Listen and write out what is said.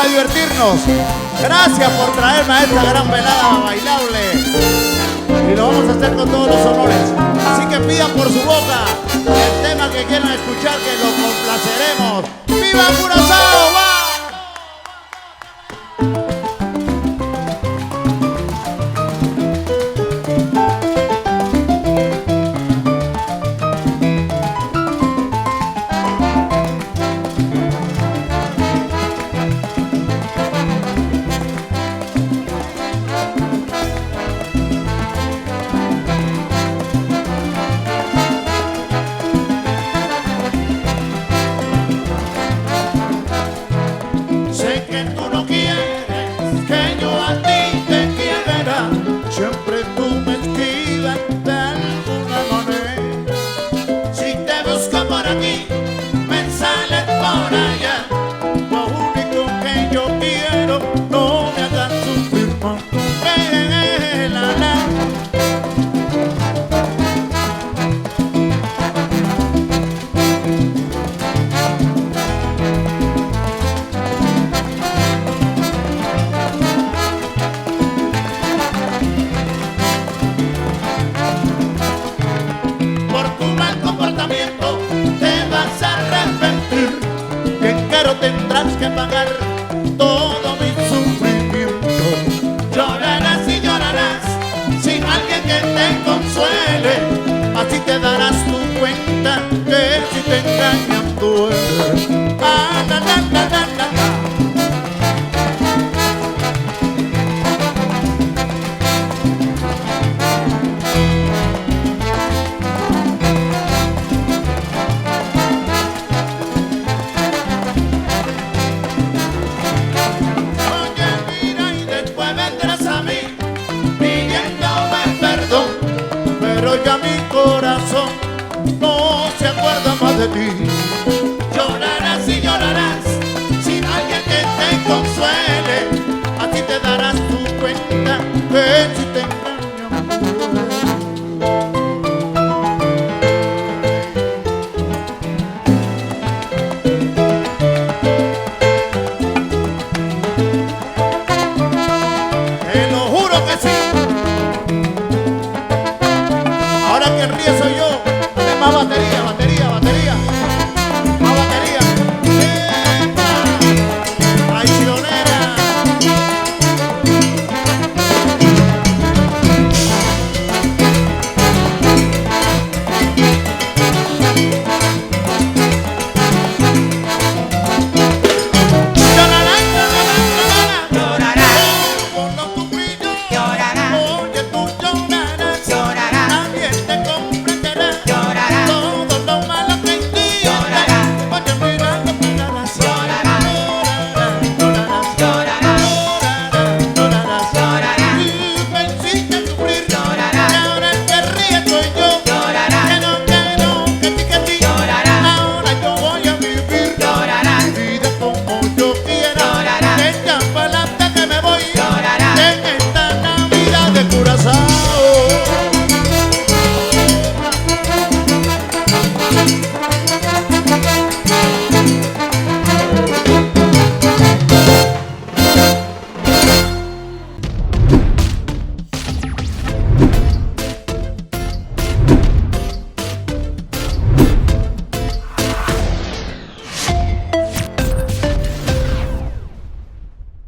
divertirnos. Gracias por traerme a esta gran velada bailable. Y lo vamos a hacer con todos los honores. Así que pidan por su boca el tema que quieran escuchar, que lo complaceremos. ¡Viva Curazao! ¡Va! Siempre tú me esquivas de alguna manera. Si te busco por aquí, me sales por allá. Lo único que yo quiero, no me hagas sufrir más. Tendrás que pagar todo mi sufrimiento. Llorarás y llorarás sin alguien que te consuele. Así te darás tu cuenta que si te engañan duele. Ah, la, la, la, la, la, la. Pero ya mi corazón no se acuerda más de ti. Llorarás y llorarás sin alguien que te consuele. A ti te darás tu cuenta que si te